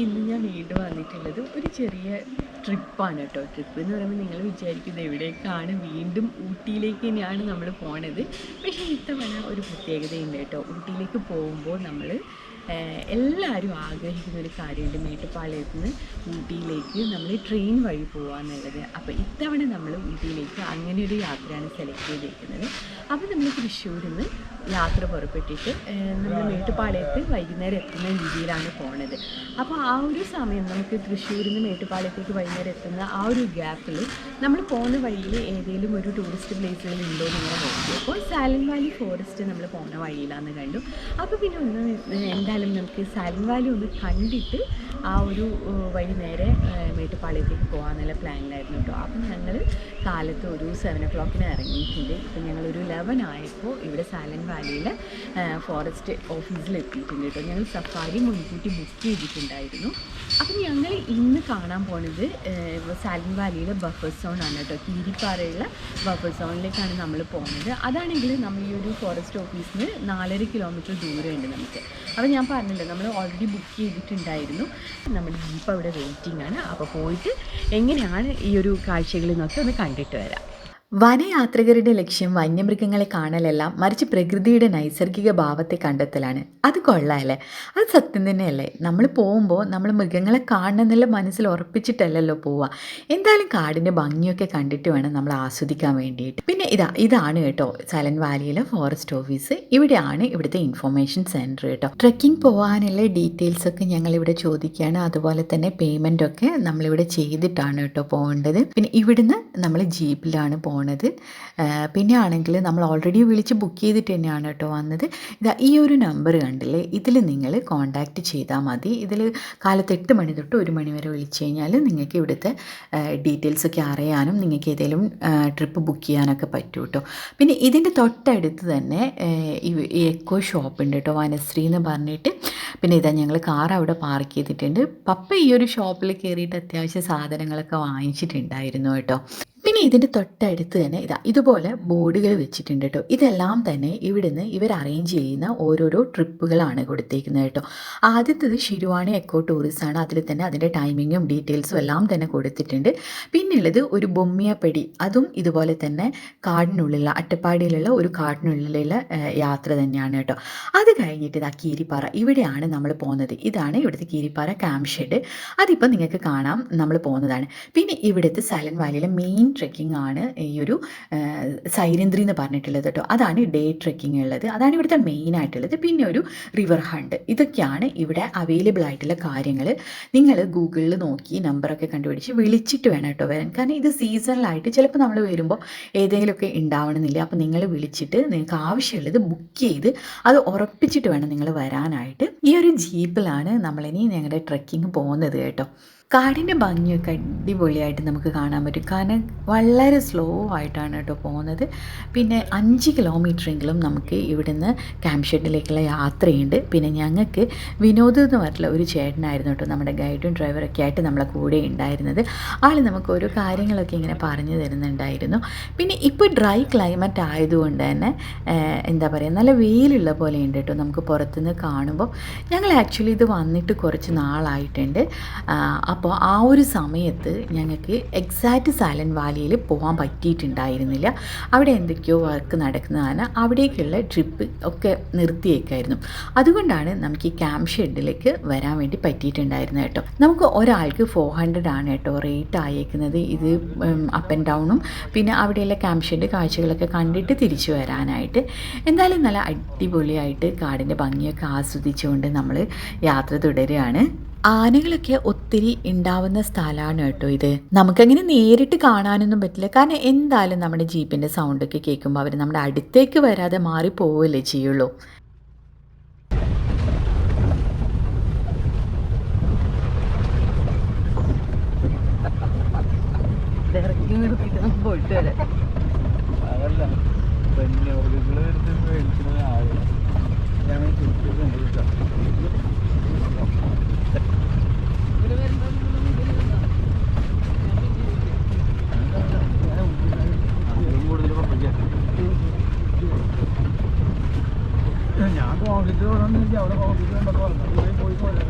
ഇന്ന് ഞാൻ വീണ്ടും വന്നിട്ടുള്ളത് ഒരു ചെറിയ ട്രിപ്പാണ് കേട്ടോ. ട്രിപ്പ് എന്ന് പറയുമ്പോൾ നിങ്ങൾ വിചാരിക്കുന്നത് എവിടേക്കാണ്, വീണ്ടും ഊട്ടിയിലേക്ക് തന്നെയാണ് നമ്മൾ പോണത്. പക്ഷേ ഇത്തവണ ഒരു പ്രത്യേകതയുണ്ട് കേട്ടോ. ഊട്ടിയിലേക്ക് പോകുമ്പോൾ നമ്മൾ എല്ലാവരും ആഗ്രഹിക്കുന്ന ഒരു കാര്യമുണ്ട്, മേട്ടുപ്പാളയത്ത് നിന്ന് ഊട്ടിയിലേക്ക് നമ്മൾ ട്രെയിൻ വഴി പോകാമെന്നുള്ളത്. അപ്പോൾ ഇത്തവണ നമ്മൾ ഊട്ടിയിലേക്ക് അങ്ങനെ ഒരു യാത്രയാണ് സെലക്ട് ചെയ്തിരിക്കുന്നത്. അപ്പോൾ നമ്മൾ തൃശ്ശൂരിൽ നിന്ന് യാത്ര പുറപ്പെട്ടിട്ട് നമ്മൾ മേട്ടുപ്പാളയത്ത് വൈകുന്നേരം എത്തുന്ന രീതിയിലാണ് പോണത്. അപ്പോൾ ആ ഒരു സമയം നമുക്ക് തൃശ്ശൂരിൽ നിന്ന് മേട്ടുപ്പാളയത്തേക്ക് വൈകുന്നേരം എത്തുന്ന ആ ഒരു ഗ്യാപ്പിൽ നമ്മൾ പോകുന്ന വഴിയിൽ ഏതെങ്കിലും ഒരു ടൂറിസ്റ്റ് പ്ലേസുകൾ ഉണ്ടോ എന്ന് ഇങ്ങനെ നോക്കിയപ്പോൾ സാലൻ വാലി ഫോറസ്റ്റ് നമ്മൾ പോകുന്ന വഴിയിലാണെന്ന് കണ്ടു. അപ്പോൾ പിന്നെ ഒന്ന് എന്തായാലും നമുക്ക് സാലൻ വാലി ഒന്ന് കണ്ടിട്ട് ആ ഒരു വഴി നേരെ മേട്ടുപ്പാളയത്തേക്ക് പോകാമെന്നുള്ള പ്ലാനിലായിരുന്നു കേട്ടോ. അപ്പം ഞങ്ങൾ കാലത്ത് ഒരു 7 o'clock ഇറങ്ങിയിട്ടുണ്ട്. ഇപ്പം ഞങ്ങളൊരു 11 ആയപ്പോൾ ഇവിടെ സാലൻ വാലിയിലെ ഫോറസ്റ്റ് ഓഫീസിൽ എത്തിയിട്ടുണ്ട് കേട്ടോ. ഞങ്ങൾ സഫാരി മുൻകൂട്ടി ബുക്ക് ചെയ്തിട്ടുണ്ടായിരുന്നു. അപ്പം ഞങ്ങൾ ഇന്ന് കാണാൻ പോണത് സാലൻ വാലിയിലെ ബഫർ സോൺ ആണ് കേട്ടോ. കീരിപ്പാറയുള്ള ബഫർ സോണിലേക്കാണ് നമ്മൾ പോകുന്നത്. അതാണെങ്കിൽ നമ്മൾ ഈ ഒരു ഫോറസ്റ്റ് ഓഫീസിൽ നിന്ന് 4.5 കിലോമീറ്റർ ദൂരമുണ്ട് നമുക്ക്. അപ്പോൾ ഞാൻ പറഞ്ഞില്ല, നമ്മൾ ഓൾറെഡി ബുക്ക് ചെയ്തിട്ടുണ്ടായിരുന്നു. നമ്മുടെ ജീപ്പ് അവിടെ വെയിറ്റിംഗ് ആണ്. അപ്പോൾ പോയിട്ട് എങ്ങനെയാണ് ഈ ഒരു കാഴ്ചകളിൽ നിന്നൊക്കെ ഒന്ന് കണ്ടിട്ട് വരാം. വനയാത്രികരുടെ ലക്ഷ്യം വന്യമൃഗങ്ങളെ കാണലല്ല, മറിച്ച് പ്രകൃതിയുടെ നൈസർഗിക ഭാവത്തെ കണ്ടെത്തലാണ്. അത് കൊള്ളാമല്ലേ? അത് സത്യം തന്നെയല്ലേ? നമ്മൾ പോകുമ്പോൾ നമ്മൾ മൃഗങ്ങളെ കാണണമെന്നുള്ള മനസ്സിൽ ഉറപ്പിച്ചിട്ടല്ലല്ലോ പോവുക. എന്തായാലും കാടിൻ്റെ ഭംഗിയൊക്കെ കണ്ടിട്ട് വേണം നമ്മൾ ആസ്വദിക്കാൻ വേണ്ടിയിട്ട്. പിന്നെ ഇതാണ് കേട്ടോ സാലൻ വാലിയിലെ ഫോറസ്റ്റ് ഓഫീസ്. ഇവിടെയാണ് ഇവിടുത്തെ ഇൻഫോർമേഷൻ സെൻറ്റർ കേട്ടോ. ട്രെക്കിംഗ് പോകാനുള്ള ഡീറ്റെയിൽസൊക്കെ ഞങ്ങളിവിടെ ചോദിക്കുകയാണ്. അതുപോലെ തന്നെ പേയ്മെൻറ്റൊക്കെ നമ്മളിവിടെ ചെയ്തിട്ടാണ് കേട്ടോ പോകേണ്ടത്. പിന്നെ ഇവിടുന്ന് നമ്മൾ ജീപ്പിലാണ് പോകുന്നത്. പിന്നെ ആണെങ്കിൽ നമ്മൾ ഓൾറെഡി വിളിച്ച് ബുക്ക് ചെയ്തിട്ട് തന്നെയാണ് കേട്ടോ വന്നത്. ഈ ഒരു നമ്പർ കണ്ടില്ലേ, ഇതിൽ നിങ്ങൾ കോൺടാക്റ്റ് ചെയ്താൽ മതി. ഇതിൽ കാലത്ത് 8 മണി തൊട്ട് 1 മണി വരെ വിളിച്ചു കഴിഞ്ഞാൽ നിങ്ങൾക്ക് ഇവിടുത്തെ ഡീറ്റെയിൽസൊക്കെ അറിയാനും നിങ്ങൾക്ക് ഏതെങ്കിലും ട്രിപ്പ് ബുക്ക് ചെയ്യാനൊക്കെ പറ്റും കേട്ടോ. പിന്നെ ഇതിൻ്റെ തൊട്ടടുത്ത് തന്നെ ഈ എക്കോ ഷോപ്പ് ഉണ്ട് കേട്ടോ, വനശ്രീ എന്ന് പറഞ്ഞിട്ട്. പിന്നെ ഞങ്ങൾ കാർ അവിടെ പാർക്ക് ചെയ്തിട്ടുണ്ട്. പപ്പ ഈ ഒരു ഷോപ്പിൽ കയറിയിട്ട് അത്യാവശ്യം സാധനങ്ങളൊക്കെ വാങ്ങിച്ചിട്ടുണ്ടായിരുന്നു കേട്ടോ. പിന്നെ ഇതിൻ്റെ തൊട്ടടുത്ത് തന്നെ ഇതുപോലെ ബോർഡുകൾ വെച്ചിട്ടുണ്ട് കേട്ടോ. ഇതെല്ലാം തന്നെ ഇവിടുന്ന് ഇവർ അറേഞ്ച് ചെയ്യുന്ന ഓരോരോ ട്രിപ്പുകളാണ് കൊടുത്തേക്കുന്നത് കേട്ടോ. ആദ്യത്തേത് ശിരുവാണി എക്കോ ടൂറിസം ആണ്. അതിൽ തന്നെ അതിൻ്റെ ടൈമിങ്ങും ഡീറ്റെയിൽസും എല്ലാം തന്നെ കൊടുത്തിട്ടുണ്ട്. പിന്നെയുള്ളത് ഒരു ബൊമ്മിയപ്പടി, അതും ഇതുപോലെ തന്നെ കാടിനുള്ളിലുള്ള അട്ടപ്പാടിയിലുള്ള ഒരു കാടിനുള്ളിലുള്ള യാത്ര തന്നെയാണ് കേട്ടോ. അത് കഴിഞ്ഞിട്ട് കീരിപ്പാറ, ഇവിടെയാണ് നമ്മൾ പോകുന്നത്. ഇതാണ് ഇവിടുത്തെ കീരിപ്പാറ ക്യാമ്പ് ഷെഡ്. അതിപ്പോൾ നിങ്ങൾക്ക് കാണാം നമ്മൾ പോകുന്നതാണ്. പിന്നെ ഇവിടുത്തെ സാലൻ വാലിയിലെ മെയിൻ ട്രെക്കിംഗ് ആണ് ഈ ഒരു സൈരന്ദ്രി എന്ന് പറഞ്ഞിട്ടുള്ളത് കേട്ടോ. അതാണ് ഡേ ട്രെക്കിംഗ് ഉള്ളത്. അതാണ് ഇവിടുത്തെ മെയിൻ ആയിട്ടുള്ളത്. പിന്നെ ഒരു റിവർ ഹണ്ട്. ഇതൊക്കെയാണ് ഇവിടെ അവൈലബിൾ ആയിട്ടുള്ള കാര്യങ്ങൾ. നിങ്ങൾ ഗൂഗിളിൽ നോക്കി നമ്പറൊക്കെ കണ്ടുപിടിച്ച് വിളിച്ചിട്ട് വേണം കേട്ടോ വരാൻ. കാരണം ഇത് സീസണിലായിട്ട് ചിലപ്പോൾ നമ്മൾ വരുമ്പോൾ ഏതെങ്കിലുമൊക്കെ ഉണ്ടാവണമെന്നില്ല. അപ്പോൾ നിങ്ങൾ വിളിച്ചിട്ട് നിങ്ങൾക്ക് ആവശ്യമുള്ളത് ബുക്ക് ചെയ്ത് അത് ഉറപ്പിച്ചിട്ട് വേണം നിങ്ങൾ വരാനായിട്ട്. ഈ ഒരു ജീപ്പിലാണ് നമ്മളിനി ഞങ്ങളുടെ ട്രെക്കിംഗ് പോകുന്നത് കേട്ടോ. കാടിൻ്റെ ഭംഗിയൊക്കെ അടിപൊളിയായിട്ട് നമുക്ക് കാണാൻ പറ്റും. കാരണം വളരെ സ്ലോ ആയിട്ടാണ് കേട്ടോ പോകുന്നത്. പിന്നെ 5 കിലോമീറ്ററെങ്കിലും നമുക്ക് ഇവിടുന്ന് ക്യാമ്പ് ഷെഡിലേക്കുള്ള യാത്രയുണ്ട്. പിന്നെ ഞങ്ങൾക്ക് വിനോദ് എന്ന് പറഞ്ഞിട്ടുള്ള ഒരു ചേട്ടനായിരുന്നു കേട്ടോ നമ്മുടെ ഗൈഡും ഡ്രൈവറൊക്കെ ആയിട്ട് നമ്മളെ കൂടെ ഉണ്ടായിരുന്നത്. ആൾ നമുക്ക് ഓരോ കാര്യങ്ങളൊക്കെ ഇങ്ങനെ പറഞ്ഞു തരുന്നുണ്ടായിരുന്നു. പിന്നെ ഇപ്പോൾ ഡ്രൈ ക്ലൈമറ്റ് ആയതുകൊണ്ട് തന്നെ എന്താ പറയുക, നല്ല വെയിലുള്ള പോലെ ഉണ്ട് കേട്ടോ നമുക്ക് പുറത്തുനിന്ന് കാണുമ്പോൾ. ഞങ്ങൾ ആക്ച്വലി ഇത് വന്നിട്ട് കുറച്ച് നാളായിട്ടുണ്ട്. അപ്പോൾ ആ ഒരു സമയത്ത് ഞങ്ങൾക്ക് എക്സാക്റ്റ് സാലൻ വാലിയിൽ പോകാൻ പറ്റിയിട്ടുണ്ടായിരുന്നില്ല. അവിടെ എന്തൊക്കെയോ വർക്ക് നടക്കുന്നതാണ്. അവിടേക്കുള്ള ട്രിപ്പ് ഒക്കെ നിർത്തിയേക്കായിരുന്നു. അതുകൊണ്ടാണ് നമുക്ക് ഈ ക്യാമ്പ് ഷെഡിലേക്ക് വരാൻ വേണ്ടി പറ്റിയിട്ടുണ്ടായിരുന്നത് കേട്ടോ. നമുക്ക് ഒരാൾക്ക് 400 ആണ് കേട്ടോ റേറ്റ് ആയേക്കുന്നത്. ഇത് അപ്പ് ആൻഡ് ഡൗണും പിന്നെ അവിടെയുള്ള ക്യാമ്പ് ഷെഡ് കാഴ്ചകളൊക്കെ കണ്ടിട്ട് തിരിച്ചു വരാനായിട്ട്. എന്തായാലും നല്ല അടിപൊളിയായിട്ട് കാടിൻ്റെ ഭംഗിയൊക്കെ ആസ്വദിച്ചുകൊണ്ട് നമ്മൾ യാത്ര തുടരുകയാണ്. ആനകളൊക്കെ ഒത്തിരി ഉണ്ടാവുന്ന സ്ഥലമാണ് കേട്ടോ ഇത്. നമുക്കങ്ങനെ നേരിട്ട് കാണാനൊന്നും പറ്റില്ല. കാരണം എന്തായാലും നമ്മുടെ ജീപ്പിൻ്റെ സൗണ്ടൊക്കെ കേൾക്കുമ്പോൾ അവർ നമ്മുടെ അടുത്തേക്ക് വരാതെ മാറിപ്പോവല്ലേ ചെയ്യുള്ളൂ. ഞാൻ കോൺക്രീറ്റ് അവിടെ കോൺക്രീറ്റ് കണ്ടപ്പോൾ പോയി പോലെ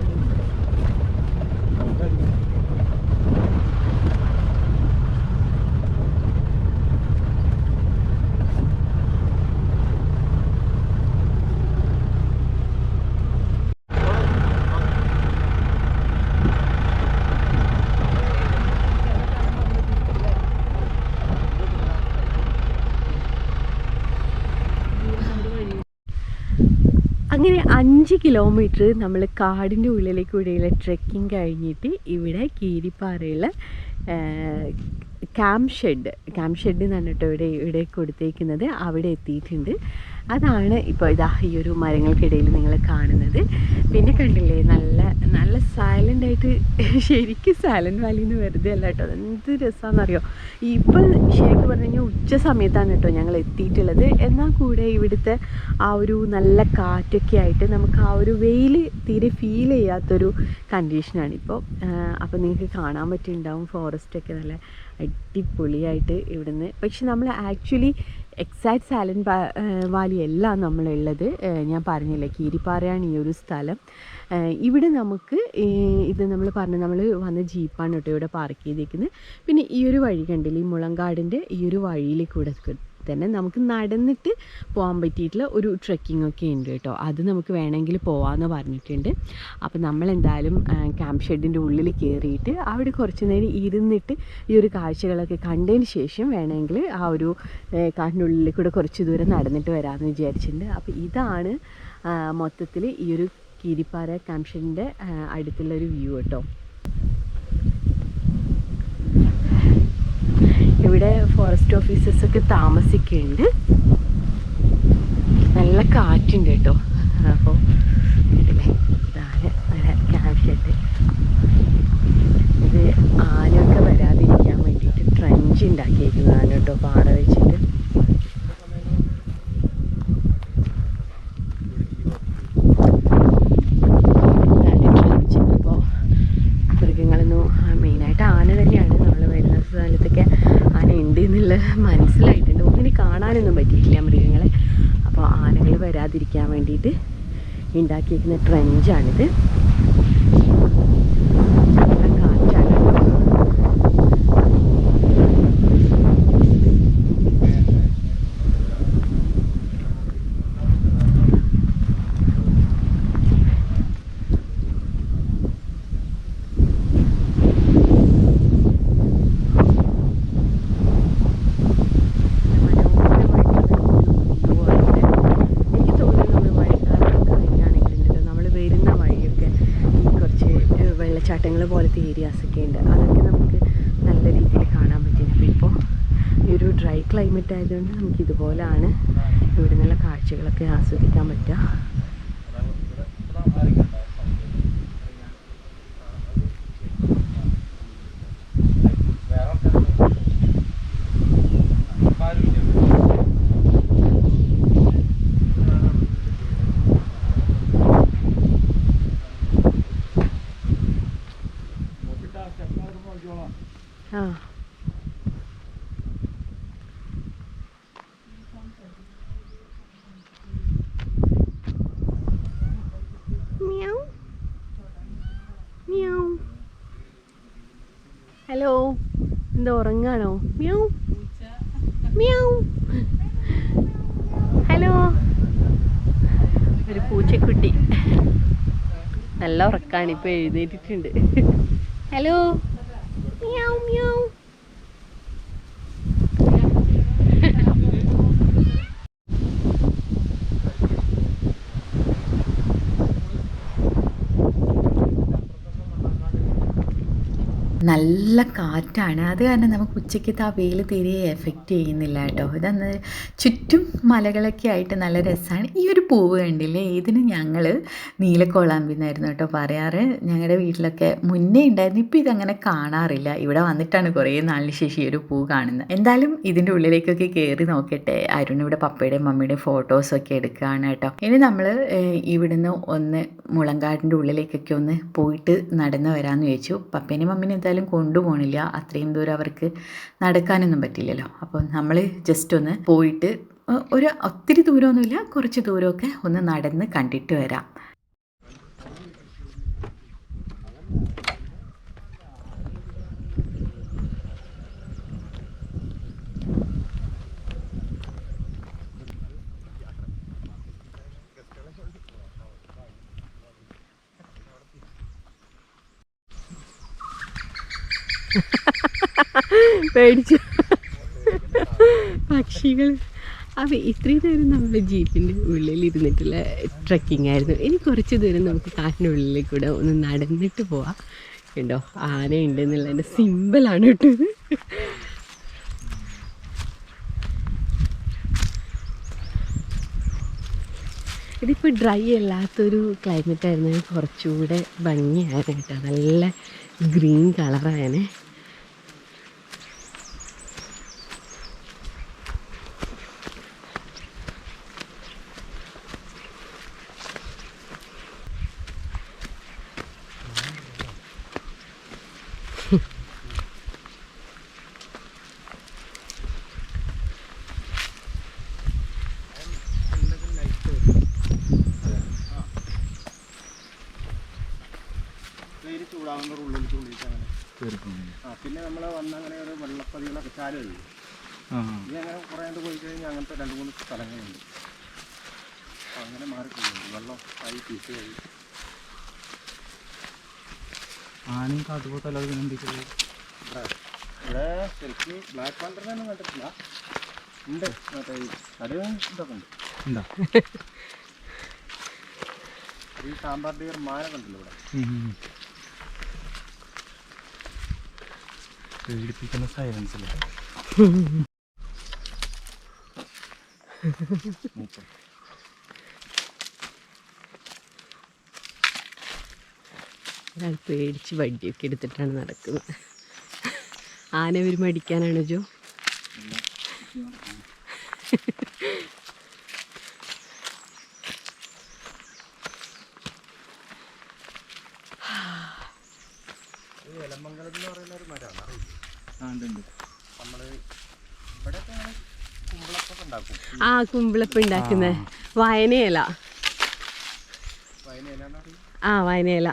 അങ്ങനെ 5 കിലോമീറ്റർ നമ്മൾ കാടിൻ്റെ ഉള്ളിലേക്ക് കൂടെയുള്ള ട്രെക്കിംഗ് കഴിഞ്ഞിട്ട് ഇവിടെ കീരിപ്പാറയുള്ള ക്യാമ്പ് ഷെഡ് എന്നാണ് കേട്ടോ ഇവിടെ കൊടുത്തേക്കുന്നത്. അവിടെ എത്തിയിട്ടുണ്ട്. അതാണ് ഇപ്പോൾ ഇതാ ഈ ഒരു മരങ്ങൾക്കിടയിൽ നിങ്ങൾ കാണുന്നത്. പിന്നെ കണ്ടില്ലേ നല്ല സൈലൻ്റായിട്ട്, ശരിക്കും സൈലൻറ്റ് വാലി എന്ന് വെറുതെ അല്ല കേട്ടോ, എന്ത് രസമാണെന്നറിയോ. ഇപ്പം ശരിക്കും പറഞ്ഞു കഴിഞ്ഞാൽ ഉച്ച സമയത്താണ് കേട്ടോ ഞങ്ങൾ എത്തിയിട്ടുള്ളത്. എന്നാൽ കൂടെ ഇവിടുത്തെ ആ ഒരു നല്ല കാറ്റൊക്കെ ആയിട്ട് നമുക്ക് ആ ഒരു വെയിൽ തീരെ ഫീൽ ചെയ്യാത്തൊരു കണ്ടീഷനാണിപ്പോൾ. അപ്പോൾ നിങ്ങൾക്ക് കാണാൻ പറ്റിയിട്ടുണ്ടാവും ഫോറസ്റ്റൊക്കെ നല്ല അടിപൊളിയായിട്ട് ഇവിടുന്ന്. പക്ഷെ നമ്മൾ ആക്ച്വലി എക്സാക്റ്റ് സൈലൻറ്റ് വാലി അല്ല നമ്മളുള്ളത്. ഞാൻ പറഞ്ഞില്ലേ, കീരിപ്പാറയാണ് ഈ ഒരു സ്ഥലം. ഇവിടെ നമുക്ക് ഇത് നമ്മൾ വന്ന ജീപ്പാണ് കേട്ടോ ഇവിടെ പാർക്ക് ചെയ്തേക്കുന്നത്. പിന്നെ ഈ ഒരു വഴി കണ്ടില്ലേ, ഈ മുളങ്കാടിൻ്റെ ഈ ഒരു വഴിയിൽ കൂടെ തന്നെ നമുക്ക് നടന്നിട്ട് പോകാൻ പറ്റിയിട്ടുള്ള ഒരു ട്രെക്കിംഗ് ഒക്കെ ഉണ്ട് കേട്ടോ. അത് നമുക്ക് വേണമെങ്കിൽ പോകാമെന്ന് പറഞ്ഞിട്ടുണ്ട്. അപ്പോൾ നമ്മളെന്തായാലും ക്യാമ്പ് ഷെഡിൻ്റെ ഉള്ളിൽ കയറിയിട്ട് അവിടെ കുറച്ച് നേരം ഇരുന്നിട്ട് ഈ ഒരു കാഴ്ചകളൊക്കെ കണ്ടതിന് ശേഷം വേണമെങ്കിൽ ആ ഒരു കാട്ടിനുള്ളിൽ കൂടെ കുറച്ച് ദൂരം നടന്നിട്ട് വരാമെന്ന് വിചാരിച്ചിട്ടുണ്ട്. അപ്പോൾ ഇതാണ് മൊത്തത്തിൽ ഈ ഒരു കീരിപ്പാറ ക്യാമ്പ് ഷെഡിൻ്റെ അടുത്തുള്ളൊരു വ്യൂ കേട്ടോ. ഇവിടെ ഫോറസ്റ്റ് ഓഫീസേഴ്സൊക്കെ താമസിക്കുന്നുണ്ട്. നല്ല കാറ്റുണ്ട് കേട്ടോ. അപ്പോൾ കേട്ടില്ലേ, ഇതാണ് നല്ല ക്യാമ്പ് ഷെഡ്. ഇത് ആനയൊക്കെ വരാതിരിക്കാൻ വേണ്ടിയിട്ട് ട്രഞ്ച് ഉണ്ടാക്കിയിരിക്കുന്നതാണ് കേട്ടോ, പാറ വെച്ചിട്ട്. ഇപ്പോൾ മൃഗങ്ങളൊന്നും മെയിനായിട്ട് ആന തന്നെയാണ്. നമ്മൾ വരുന്ന സ്ഥലത്തൊക്കെ ആന ഉണ്ട് എന്നുള്ള മനസ്സിലായിട്ടുണ്ട്. ഒന്നിനെ കാണാനൊന്നും പറ്റിയിട്ടില്ല മൃഗങ്ങളെ. അപ്പോൾ ആനകൾ വരാതിരിക്കാൻ വേണ്ടിയിട്ട് ഉണ്ടാക്കിയിരിക്കുന്ന ട്രെഞ്ചാണിത്. നല്ല കാറ്റാണ്. വെള്ളച്ചാട്ടങ്ങൾ പോലത്തെ ഏരിയാസൊക്കെ ഉണ്ട്. അതൊക്കെ നമുക്ക് നല്ല രീതിയിൽ കാണാൻ പറ്റും. അപ്പോൾ ഇപ്പോൾ ഈ ഒരു ഡ്രൈ ക്ലൈമറ്റ് ആയതുകൊണ്ട് നമുക്ക് ഇതുപോലെയാണ് ഇവിടെ നിന്നുള്ള കാഴ്ചകളൊക്കെ ആസ്വദിക്കാൻ പറ്റുക. ആ ഹലോ, എന്താ ഉറങ്ങാണോ? മ്യാവ് മ്യാവ്. ഹലോ, ഒരു പൂച്ചക്കുട്ടി നല്ല ഉറക്കാണ്, ഇപ്പോൾ എഴുന്നേറ്റിട്ടുണ്ട്. ഹലോ, മ്യാവ് മ്യാവ്. നല്ല കാറ്റാണ്. അത് കാരണം നമുക്ക് ഉച്ചയ്ക്കത്തെ ആ വെയിൽ തീരെ എഫക്റ്റ് ചെയ്യുന്നില്ല കേട്ടോ. ഇതന്ന് ചുറ്റും മലകളൊക്കെ ആയിട്ട് നല്ല രസമാണ്. ഈ ഒരു പൂവ് കണ്ടില്ലേ, ഇതിന് ഞങ്ങൾ നീലക്കോളാമ്പി എന്നായിരുന്നു കേട്ടോ പറയാറ്. ഞങ്ങളുടെ വീട്ടിലൊക്കെ മുന്നേ ഉണ്ടായിരുന്നു, ഇപ്പോൾ ഇതങ്ങനെ കാണാറില്ല. ഇവിടെ വന്നിട്ടാണ് കുറേ നാളിന് ശേഷം ഈ ഒരു പൂ കാണുന്നത്. എന്തായാലും ഇതിൻ്റെ ഉള്ളിലേക്കൊക്കെ കയറി നോക്കട്ടെ. അരുൺ ഇവിടെ പപ്പയുടെയും മമ്മിയുടെയും ഫോട്ടോസൊക്കെ എടുക്കുകയാണ് കേട്ടോ. ഇനി നമ്മൾ ഇവിടുന്ന് ഒന്ന് മുളങ്കാടിൻ്റെ ഉള്ളിലേക്കൊക്കെ ഒന്ന് പോയിട്ട് നടന്ന് വരാമെന്ന് ചോദിച്ചു. പപ്പേനെയും മമ്മീനെ എന്തായാലും കൊണ്ടുപോകണില്ല, അത്രയും ദൂരം അവർക്ക് നടക്കാനൊന്നും പറ്റില്ലല്ലോ. അപ്പോൾ നമ്മൾ ജസ്റ്റ് ഒന്ന് പോയിട്ട് ഒരു ഒത്തിരി ദൂരമൊന്നുമില്ല, കുറച്ച് ദൂരമൊക്കെ ഒന്ന് നടന്ന് കണ്ടിട്ട് വരാം. പേടിച്ചു പക്ഷികൾ അപ്പോൾ ഇത്രയും നേരം നമ്മൾ ജീപ്പിൻ്റെ ഉള്ളിൽ ഇരുന്നിട്ടുള്ള ട്രക്കിംഗ് ആയിരുന്നു. ഇനി കുറച്ച് ദൂരം നമുക്ക് കാട്ടിനുള്ളിൽ കൂടെ ഒന്ന് നടന്നിട്ട് പോവാം. ഉണ്ടോ ആന ഉണ്ട് എന്നുള്ളതിൻ്റെ സിമ്പിളാണ് കേട്ടോ. ഇതിപ്പോൾ ഡ്രൈ അല്ലാത്തൊരു ക്ലൈമറ്റ് ആയിരുന്നു, കുറച്ചുകൂടെ ഭംഗിയായിരുന്നു കേട്ടോ. നല്ല ഗ്രീൻ കളറായനെ. പിന്നെ നമ്മൾ വന്ന അങ്ങനെ ഒരു വെള്ളപ്പതികളൊക്കെ ചാലുകളിൽ ഇനി അങ്ങനെ കുറേ പോയി കഴിഞ്ഞാൽ അങ്ങനത്തെ 2-3 സ്ഥലങ്ങളുണ്ട്. അപ്പം അങ്ങനെ മാറിപ്പോകുന്നുണ്ട് വെള്ളം ആയി പീസ് കഴിയും. ആനയും കാട്ടുപോത്തല്ലാതെ പിന്നെന്തൊക്കെയുള്ളത് ഇവിടെ ശരിക്കും ബ്ലാക്ക് പാന്തറിനൊന്നും കണ്ടിട്ടില്ല. ഉണ്ട് മറ്റേ കടുവ ഇതൊക്കെ ഉണ്ട്. ഉണ്ടോ ഈ സാമ്പാർ ഡിയർ മാന കണ്ടല്ലോ ഇവിടെ. പേടിപ്പിക്കുന്ന സൈലൻസ് അല്ലേ. ഒരാൾ പേടിച്ച് വടിയൊക്കെ എടുത്തിട്ടാണ് നടക്കുന്നത്. ആന വരുമ്പോൾ അടിക്കാനാണോ ജോ? എലമംഗലം എന്ന് പറയുന്ന ഒരു മരമാണ്. നമ്മൾ ഇവിടെയൊക്കെ കുമ്പിളപ്പൊക്കെ ഉണ്ടാക്കും. ആ കുമ്പിളപ്പം ഉണ്ടാക്കുന്നത് വയനയില. ആ വയനയില.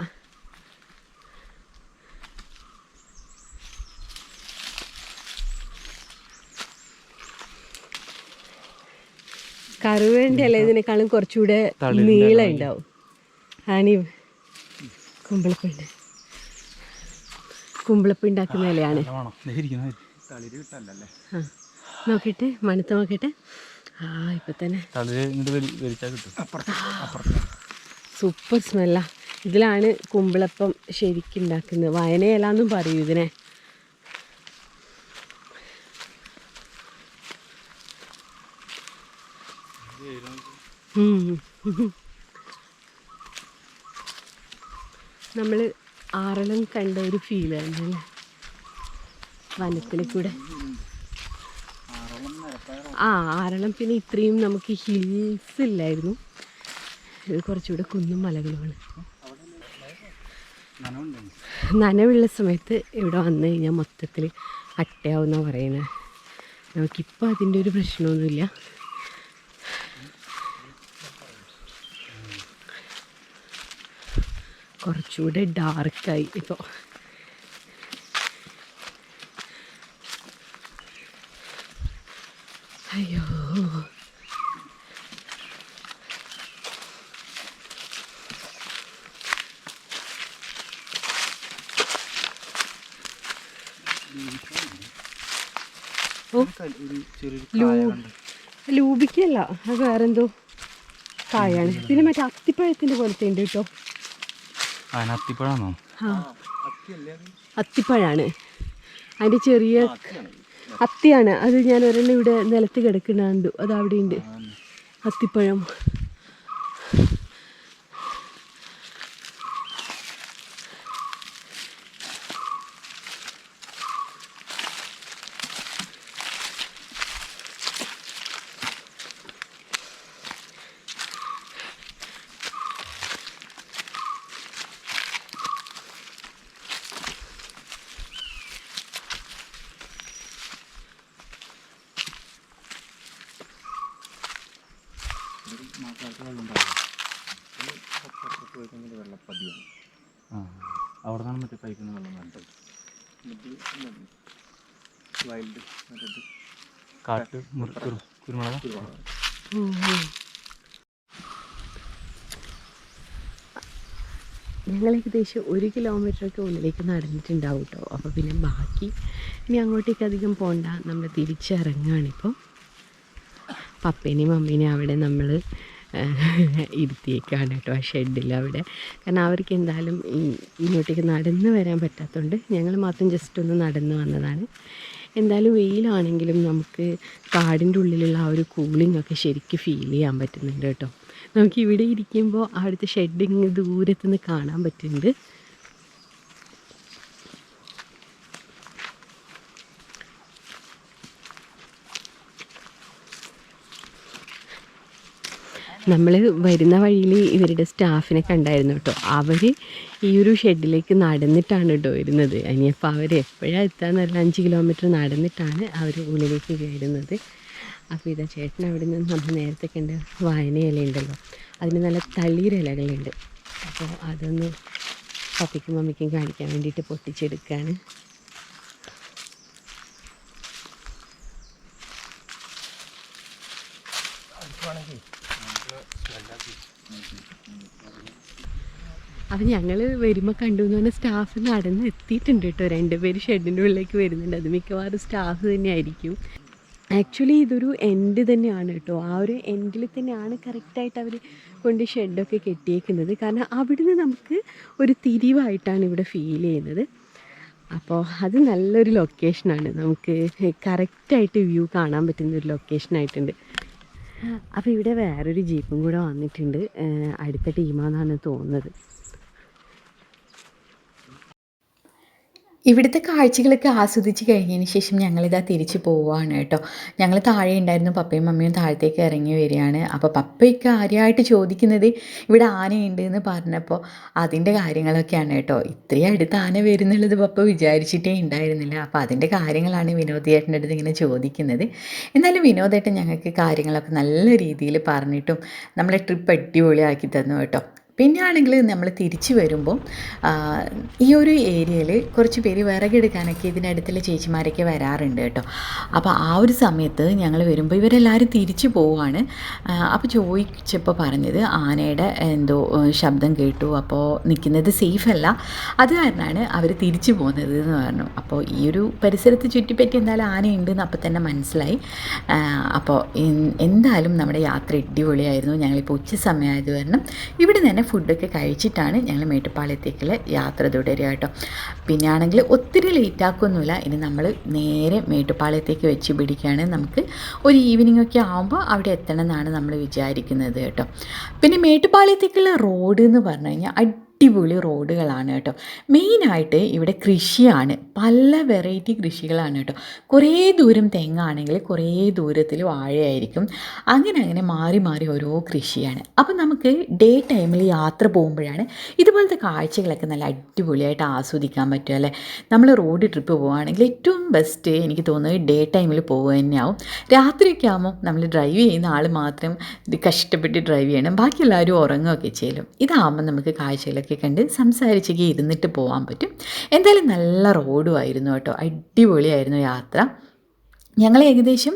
കറുവേൻ്റെ ഇല ഇതിനേക്കാളും കുറച്ചുകൂടെ നീളം ഉണ്ടാവും. ആനി കുമ്പിളപ്പം ഉണ്ടാക്കുന്ന ഇലയാണ്. ആ നോക്കിയിട്ട് മണത്ത് നോക്കിയിട്ട്. ആ ഇപ്പം തന്നെ സൂപ്പർ സ്മെല്ലാ. ഇതിലാണ് കുമ്പിളപ്പം ശരിക്കും ഉണ്ടാക്കുന്നത്. വയനയില എന്നും പറയൂ ഇതിനെ. നമ്മൾ ആറളം കണ്ട ഒരു ഫീൽ ആയിരുന്നല്ലേ വനത്തിൽ കൂടെ. ആ ആറളം പിന്നെ ഇത്രയും നമുക്ക് ഹിൽസ് ഇല്ലായിരുന്നു. ഇത് കുറച്ചുകൂടെ കുന്നും മലകളുമാണ്. നനവുള്ള സമയത്ത് ഇവിടെ വന്നു കഴിഞ്ഞാൽ മൊത്തത്തിൽ അട്ടയാവുന്ന പറയുന്നത്. നമുക്കിപ്പോൾ അതിൻ്റെ ഒരു പ്രശ്നമൊന്നുമില്ല. കുറച്ചുകൂടെ ഡാർക്കായി ഇപ്പോൾ. അയ്യോ ലൂബിക്കല്ല, അത് വേറെന്തോ കായാണ്. പിന്നെ മറ്റേ അത്തിപ്പഴത്തിൻ്റെ പോലത്തെ ഉണ്ട് കേട്ടോ. അത്തിപ്പഴാണോ? ആ അത്തിപ്പഴാണ്. അതിൻ്റെ ചെറിയ അത്തിയാണ് അത്. ഞാൻ ഒരെണ്ണം ഇവിടെ നിലത്ത് കിടക്കുന്നുണ്ട്, അത് അവിടെ ഉണ്ട് അത്തിപ്പഴം. വെള്ളപ്പതിയാണ്. അവിടെ നിന്നാണ് മറ്റേ പൈപ്പിൽ നിന്ന് വെള്ളം കണ്ടത്. വൈൽഡ് മറ്റേ കാട്ട് കുരുമുളക്. ഞങ്ങൾ ഏകദേശം 1 കിലോമീറ്ററൊക്കെ ഉള്ളിലേക്ക് നടന്നിട്ടുണ്ടാവും കേട്ടോ. അപ്പോൾ പിന്നെ ബാക്കി ഇനി അങ്ങോട്ടേക്ക് അധികം പോകണ്ട, നമ്മൾ തിരിച്ചിറങ്ങുകയാണിപ്പോൾ. പപ്പേനെയും മമ്മീനെയും അവിടെ നമ്മൾ ഇരുത്തിയേക്കാണ് കേട്ടോ ആ ഷെഡിൽ അവിടെ. കാരണം അവർക്ക് എന്തായാലും ഇങ്ങോട്ടേക്ക് നടന്ന് വരാൻ പറ്റാത്തതുകൊണ്ട് ഞങ്ങൾ മാത്രം ജസ്റ്റ് ഒന്ന് നടന്ന് വന്നതാണ്. എന്തായാലും വെയിലാണെങ്കിലും നമുക്ക് കാടിൻ്റെ ഉള്ളിലുള്ള ആ ഒരു കൂളിംഗ് ഒക്കെ ശരിക്കും ഫീൽ ചെയ്യാൻ പറ്റുന്നുണ്ട് കേട്ടോ. നമുക്ക് ഇവിടെ ഇരിക്കുമ്പോൾ അവിടുത്തെ ഷെഡിങ് ദൂരത്തുനിന്ന് കാണാൻ പറ്റുന്നുണ്ട്. നമ്മൾ വരുന്ന വഴിയിൽ ഇവരുടെ സ്റ്റാഫിനെ കണ്ടായിരുന്നു കേട്ടോ. അവർ ഈ ഒരു ഷെഡിലേക്ക് നടന്നിട്ടാണ് കേട്ടോ വരുന്നത്. ഇനിയിപ്പോൾ അവർ എപ്പോഴാണ് എത്താന്നല്ല, 5 കിലോമീറ്റർ നടന്നിട്ടാണ് അവർ ഉള്ളിലേക്ക് കയറുന്നത്. അപ്പോൾ ഇതാ ചേട്ടൻ അവിടെ നിന്ന് നമ്മൾ നേരത്തെ കണ്ട വായനയില ഉണ്ടല്ലോ, അതിന് നല്ല തളിരിലകളുണ്ട്. അപ്പോൾ അതൊന്ന് പപ്പയ്ക്കും മമ്മിക്കും കാണിക്കാൻ വേണ്ടിയിട്ട് പൊട്ടിച്ചെടുക്കുകയാണ്. അപ്പം ഞങ്ങൾ വരുമ്പോൾ കണ്ടു എന്ന് പറഞ്ഞാൽ സ്റ്റാഫ് നടന്ന് എത്തിയിട്ടുണ്ട് കേട്ടോ. 2 പേര് ഷെഡിൻ്റെ ഉള്ളിലേക്ക് വരുന്നുണ്ട്. അത് മിക്കവാറും സ്റ്റാഫ് തന്നെയായിരിക്കും. ആക്ച്വലി ഇതൊരു എൻഡ് തന്നെയാണ് കേട്ടോ. ആ ഒരു എൻഡിൽ തന്നെയാണ് കറക്റ്റായിട്ട് അവർ കൊണ്ട് ഷെഡൊക്കെ കെട്ടിയേക്കുന്നത്. കാരണം അവിടുന്ന് നമുക്ക് ഒരു തിരിവായിട്ടാണ് ഇവിടെ ഫീൽ ചെയ്യുന്നത്. അപ്പോൾ അത് നല്ലൊരു ലൊക്കേഷനാണ്. നമുക്ക് കറക്റ്റായിട്ട് വ്യൂ കാണാൻ പറ്റുന്ന ഒരു ലൊക്കേഷനായിട്ടുണ്ട്. അപ്പോൾ ഇവിടെ വേറൊരു ജീപ്പും കൂടെ വന്നിട്ടുണ്ട്. അടുത്ത ടീമാണെന്നാണ് തോന്നുന്നത്. ഇവിടുത്തെ കാഴ്ചകളൊക്കെ ആസ്വദിച്ച് കഴിഞ്ഞതിന് ശേഷം ഞങ്ങളിതാ തിരിച്ച് പോവുകയാണ് കേട്ടോ. ഞങ്ങൾ താഴെ ഉണ്ടായിരുന്നു, പപ്പയും മമ്മിയും താഴത്തേക്ക് ഇറങ്ങി വരികയാണ്. അപ്പോൾ പപ്പയ്ക്ക് കാര്യമായിട്ട് ചോദിക്കുന്നത് ഇവിടെ ആനയുണ്ട് എന്ന് പറഞ്ഞപ്പോൾ അതിൻ്റെ കാര്യങ്ങളൊക്കെയാണ് കേട്ടോ. ഇത്രയും അടുത്ത് ആന വരുന്നുള്ളത് പപ്പ വിചാരിച്ചിട്ടേ ഉണ്ടായിരുന്നില്ല. അപ്പോൾ അതിൻ്റെ കാര്യങ്ങളാണ് വിനോദേട്ടൻ്റെ അടുത്ത് ഇങ്ങനെ ചോദിക്കുന്നത്. എന്നാലും വിനോദേട്ടൻ ഞങ്ങൾക്ക് കാര്യങ്ങളൊക്കെ നല്ല രീതിയിൽ പറഞ്ഞിട്ടും നമ്മളെ ട്രിപ്പ് അടിപൊളിയാക്കി തന്നു കേട്ടോ. പിന്നെ ആണെങ്കിൽ നമ്മൾ തിരിച്ച് വരുമ്പോൾ ഈ ഒരു ഏരിയയിൽ കുറച്ച് പേര് വിറകെടുക്കാനൊക്കെ ഇതിനടുത്തുള്ള ചേച്ചിമാരൊക്കെ വരാറുണ്ട് കേട്ടോ. അപ്പോൾ ആ ഒരു സമയത്ത് ഞങ്ങൾ വരുമ്പോൾ ഇവരെല്ലാവരും തിരിച്ചു പോവുകയാണ്. അപ്പോൾ ചോദിച്ചപ്പോൾ പറഞ്ഞത് ആനയുടെ എന്തോ ശബ്ദം കേട്ടു, അപ്പോൾ നിൽക്കുന്നത് സേഫല്ല, അത് കാരണമാണ് അവർ തിരിച്ചു പോകുന്നത് എന്ന് പറഞ്ഞു. അപ്പോൾ ഈ ഒരു പരിസരത്ത് ചുറ്റിപ്പറ്റി എന്തായാലും ആനയുണ്ടെന്ന് അപ്പോൾ തന്നെ മനസ്സിലായി. അപ്പോൾ എന്തായാലും നമ്മുടെ യാത്ര അടിപൊളിയായിരുന്നു. ഞങ്ങളിപ്പോൾ ഉച്ച സമയമായത് കാരണം ഇവിടെ തന്നെ ഫുഡൊക്കെ കഴിച്ചിട്ടാണ് ഞങ്ങൾ മേട്ടുപ്പാളയത്തേക്കുള്ള യാത്ര തുടരുക കേട്ടോ. പിന്നെ ആണെങ്കിൽ ഒത്തിരി ലേറ്റ് ആക്കൊന്നുമില്ല. ഇനി നമ്മൾ നേരെ മേട്ടുപ്പാളയത്തേക്ക് വെച്ച് പിടിക്കുകയാണ്. നമുക്ക് ഒരു ഈവനിങ് ഒക്കെ ആകുമ്പോൾ അവിടെ എത്തണം എന്നാണ് നമ്മൾ വിചാരിക്കുന്നത് കേട്ടോ. പിന്നെ മേട്ടുപ്പാളയത്തേക്കുള്ള റോഡ് എന്ന് പറഞ്ഞു കഴിഞ്ഞാൽ അടിപൊളി റോഡുകളാണ് കേട്ടോ. മെയിനായിട്ട് ഇവിടെ കൃഷിയാണ്, പല വെറൈറ്റി കൃഷികളാണ് കേട്ടോ. കുറേ ദൂരം തെങ്ങാണെങ്കിൽ കുറേ ദൂരത്തിൽ വാഴയായിരിക്കും. അങ്ങനെ മാറി മാറി ഓരോ കൃഷിയാണ്. അപ്പം നമുക്ക് ഡേ ടൈമിൽ യാത്ര പോകുമ്പോഴാണ് ഇതുപോലത്തെ കാഴ്ചകളൊക്കെ നല്ല അടിപൊളിയായിട്ട് ആസ്വദിക്കാൻ പറ്റും അല്ലേ. നമ്മൾ റോഡ് ട്രിപ്പ് പോവുകയാണെങ്കിൽ ഏറ്റവും ബെസ്റ്റ് എനിക്ക് തോന്നുന്നത് ഡേ ടൈമിൽ പോകുക തന്നെയാവും. രാത്രിയൊക്കെ ആകുമ്പോൾ നമ്മൾ ഡ്രൈവ് ചെയ്യുന്ന ആൾ മാത്രം ഇത് കഷ്ടപ്പെട്ട് ഡ്രൈവ് ചെയ്യണം, ബാക്കി എല്ലാവരും ഉറങ്ങുകയൊക്കെ ചെയ്യും. ഇതാകുമ്പോൾ നമുക്ക് കാഴ്ചകളൊക്കെ കണ്ട് സംസാരിച്ചൊക്കെ ഇരുന്നിട്ട് പോകാൻ പറ്റും. എന്തായാലും നല്ല റോഡുമായിരുന്നു കേട്ടോ, അടിപൊളിയായിരുന്നു യാത്ര. ഞങ്ങൾ ഏകദേശം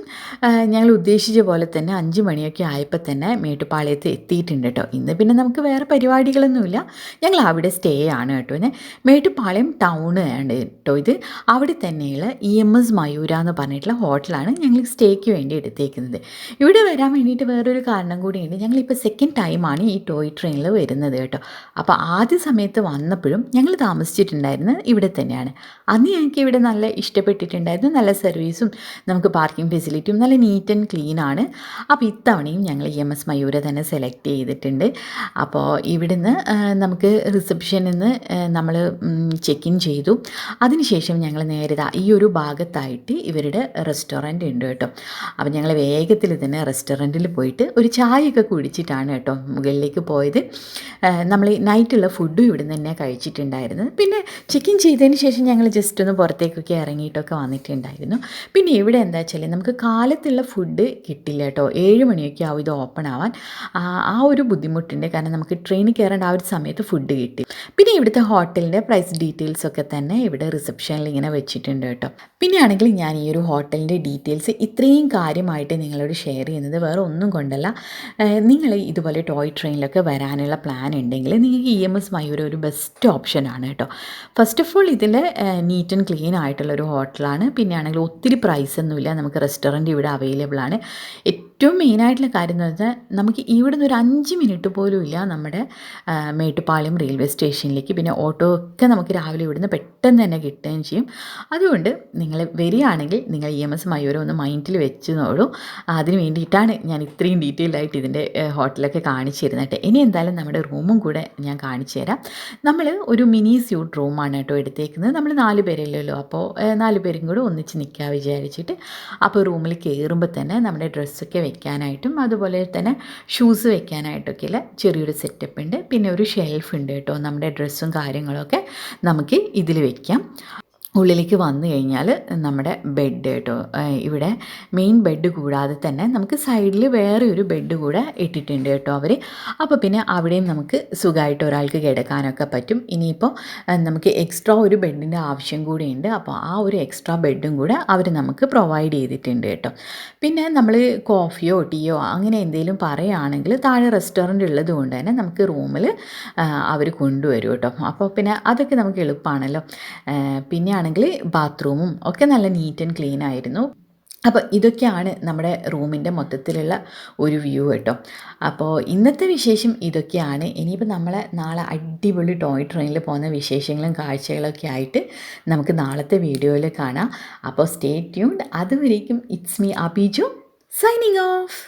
ഞങ്ങൾ ഉദ്ദേശിച്ച പോലെ തന്നെ 5 മണിയൊക്കെ ആയപ്പോൾ തന്നെ മേട്ടുപ്പാളയത്ത് എത്തിയിട്ടുണ്ട് കേട്ടോ. ഇന്ന് പിന്നെ നമുക്ക് വേറെ പരിപാടികളൊന്നുമില്ല, ഞങ്ങൾ അവിടെ സ്റ്റേ ആണ് കേട്ടോ. പിന്നെ മേട്ടുപ്പാളയം ടൗൺ ആണ് കേട്ടോ ഇത്. അവിടെ തന്നെയുള്ള EMS മയൂര എന്ന് പറഞ്ഞിട്ടുള്ള ഹോട്ടലാണ് ഞങ്ങൾ സ്റ്റേക്ക് വേണ്ടി എടുത്തേക്കുന്നത്. ഇവിടെ വരാൻ വേണ്ടിയിട്ട് വേറൊരു കാരണം കൂടിയുണ്ട്. ഞങ്ങളിപ്പോൾ സെക്കൻഡ് ടൈമാണ് ഈ ടോയ് ട്രെയിനിൽ വരുന്നത് കേട്ടോ. അപ്പോൾ ആദ്യ സമയത്ത് വന്നപ്പോഴും ഞങ്ങൾ താമസിച്ചിട്ടുണ്ടായിരുന്നത് ഇവിടെ തന്നെയാണ്. അന്ന് ഞങ്ങൾക്ക് ഇവിടെ നല്ല ഇഷ്ടപ്പെട്ടിട്ടുണ്ടായിരുന്നു. നല്ല സർവീസും നമുക്ക് പാർക്കിംഗ് ഫെസിലിറ്റിയും നല്ല നീറ്റ് ആൻഡ് ക്ലീൻ ആണ്. അപ്പോൾ ഇത്തവണയും ഞങ്ങൾ EMS മയൂര തന്നെ സെലക്ട് ചെയ്തിട്ടുണ്ട്. അപ്പോൾ ഇവിടുന്ന് നമുക്ക് റിസപ്ഷനിൽ നിന്ന് നമ്മൾ ചെക്ക് ഇൻ ചെയ്തു. അതിനുശേഷം ഞങ്ങൾ നേരെ ഈ ഒരു ഭാഗത്തായിട്ട് ഇവരുടെ റെസ്റ്റോറൻറ്റ് ഉണ്ട് കേട്ടോ. അപ്പോൾ ഞങ്ങൾ വേഗത്തിൽ തന്നെ റെസ്റ്റോറൻറ്റിൽ പോയിട്ട് ഒരു ചായയൊക്കെ കുടിച്ചിട്ടാണ് കേട്ടോ മുകളിലേക്ക് പോയത്. നമ്മൾ നൈറ്റുള്ള ഫുഡും ഇവിടുന്ന് തന്നെ കഴിച്ചിട്ടുണ്ടായിരുന്നത്. പിന്നെ ചെക്ക് ഇൻ ചെയ്തതിന് ശേഷം ഞങ്ങൾ ജസ്റ്റ് ഒന്ന് പുറത്തേക്കൊക്കെ ഇറങ്ങിയിട്ടൊക്കെ വന്നിട്ടുണ്ടായിരുന്നു. പിന്നെ ഇവിടെ എന്താ വെച്ചാൽ നമുക്ക് കാലത്തുള്ള ഫുഡ് കിട്ടില്ല കേട്ടോ. 7 മണിയൊക്കെ ആവും ഇത് ഓപ്പൺ ആവാൻ. ആ ഒരു ബുദ്ധിമുട്ടുണ്ട്, കാരണം നമുക്ക് ട്രെയിനിൽ കയറേണ്ട ആ ഒരു സമയത്ത് ഫുഡ് കിട്ടി. പിന്നെ ഇവിടുത്തെ ഹോട്ടലിൻ്റെ പ്രൈസ് ഡീറ്റെയിൽസൊക്കെ തന്നെ ഇവിടെ റിസപ്ഷനിൽ ഇങ്ങനെ വെച്ചിട്ടുണ്ട് കേട്ടോ. പിന്നെ ആണെങ്കിൽ ഞാൻ ഈ ഒരു ഹോട്ടലിൻ്റെ ഡീറ്റെയിൽസ് ഇത്രയും കാര്യമായിട്ട് നിങ്ങളോട് ഷെയർ ചെയ്യുന്നത് വേറെ ഒന്നും കൊണ്ടല്ല. നിങ്ങൾ ഇതുപോലെ ടോയ് ട്രെയിനിലൊക്കെ വരാനുള്ള പ്ലാൻ ഉണ്ടെങ്കിൽ നിങ്ങൾക്ക് EMS മയൂര ഒരു ബെസ്റ്റ് ഓപ്ഷനാണ് കേട്ടോ. ഫസ്റ്റ് ഓഫ് ഓൾ ഇതിൽ നീറ്റ് ആൻഡ് ക്ലീൻ ആയിട്ടുള്ളൊരു ഹോട്ടലാണ്. പിന്നെ ആണെങ്കിൽ ഒത്തിരി പ്രൈസ് ഒന്നുമില്ല, നമുക്ക് റെസ്റ്റോറൻറ്റ് ഇവിടെ അവൈലബിൾ ആണ്. ഏറ്റവും മെയിനായിട്ടുള്ള കാര്യം എന്ന് വെച്ചാൽ നമുക്ക് ഇവിടെ നിന്ന് ഒരു 5 മിനിറ്റ് പോലും ഇല്ല നമ്മുടെ മേട്ടുപ്പാളയം റെയിൽവേ സ്റ്റേഷനിലേക്ക്. പിന്നെ ഓട്ടോ ഒക്കെ നമുക്ക് രാവിലെ ഇവിടുന്ന് പെട്ടെന്ന് തന്നെ കിട്ടുകയും ചെയ്യും. അതുകൊണ്ട് നിങ്ങൾ വരികയാണെങ്കിൽ നിങ്ങൾ EMS മയൂരം ഒന്ന് മൈൻഡിൽ വെച്ചോളൂ. അതിന് വേണ്ടിയിട്ടാണ് ഞാൻ ഇത്രയും ഡീറ്റെയിൽ ആയിട്ട് ഇതിൻ്റെ ഹോട്ടലൊക്കെ കാണിച്ചു തരുന്നത്. ഇനി എന്തായാലും നമ്മുടെ റൂമും കൂടെ ഞാൻ കാണിച്ചു തരാം. നമ്മൾ ഒരു മിനി സ്യൂട്ട് റൂമാണ് കേട്ടോ എടുത്തേക്കുന്നത്. നമ്മൾ 4 പേരല്ലല്ലോ, അപ്പോൾ 4 പേരും കൂടെ ഒന്നിച്ച് നിൽക്കാൻ വിചാരിച്ചിട്ട് അപ്പോൾ റൂമിൽ കയറുമ്പോൾ തന്നെ നമ്മുടെ ഡ്രസ്സൊക്കെ വെക്കാനായിട്ടും അതുപോലെ തന്നെ ഷൂസ് വെക്കാനായിട്ടൊക്കെയുള്ള ചെറിയൊരു സെറ്റപ്പ് ഉണ്ട്. പിന്നെ ഒരു ഷെൽഫ് ഉണ്ട് കേട്ടോ, നമ്മുടെ ഡ്രസ്സും കാര്യങ്ങളൊക്കെ നമുക്ക് ഇതിൽ വെക്കാം. ഉള്ളിലേക്ക് വന്നു കഴിഞ്ഞാൽ നമ്മുടെ ബെഡ് കേട്ടോ, ഇവിടെ മെയിൻ ബെഡ് കൂടാതെ തന്നെ നമുക്ക് സൈഡിൽ വേറെ ഒരു ബെഡ് കൂടെ ഇട്ടിട്ടുണ്ട് കേട്ടോ അവർ. അപ്പോൾ പിന്നെ അവിടെയും നമുക്ക് സുഖമായിട്ട് ഒരാൾക്ക് കിടക്കാനൊക്കെ പറ്റും. ഇനിയിപ്പോൾ നമുക്ക് എക്സ്ട്രാ ഒരു ബെഡിൻ്റെ ആവശ്യം കൂടിയുണ്ട്. അപ്പോൾ ആ ഒരു എക്സ്ട്രാ ബെഡും കൂടെ അവർ നമുക്ക് പ്രൊവൈഡ് ചെയ്തിട്ടുണ്ട് കേട്ടോ. പിന്നെ നമ്മൾ കോഫിയോ ടീയോ അങ്ങനെ എന്തെങ്കിലും പറയുകയാണെങ്കിൽ താഴെ റെസ്റ്റോറൻറ്റ് ഉള്ളത് കൊണ്ട് തന്നെ നമുക്ക് റൂമിൽ അവർ കൊണ്ടുവരും കേട്ടോ. അപ്പോൾ പിന്നെ അതൊക്കെ നമുക്ക് എളുപ്പമാണല്ലോ. പിന്നെ ആണെങ്കിൽ ബാത്റൂമും ഒക്കെ നല്ല നീറ്റ് ആൻഡ് ക്ലീൻ ആയിരുന്നു. അപ്പോൾ ഇതൊക്കെയാണ് നമ്മുടെ റൂമിൻ്റെ മൊത്തത്തിലുള്ള ഒരു വ്യൂ കേട്ടോ. അപ്പോൾ ഇന്നത്തെ വിശേഷം ഇതൊക്കെയാണ്. ഇനിയിപ്പോൾ നമ്മൾ നാളെ അടിപൊളി ടോയ് ട്രെയിനിൽ പോകുന്ന വിശേഷങ്ങളും കാഴ്ചകളൊക്കെ ആയിട്ട് നമുക്ക് നാളത്തെ വീഡിയോയിൽ കാണാം. അപ്പോൾ സ്റ്റേ ട്യൂൺഡ്. അതുവരേക്കും it's me Abiju signing off.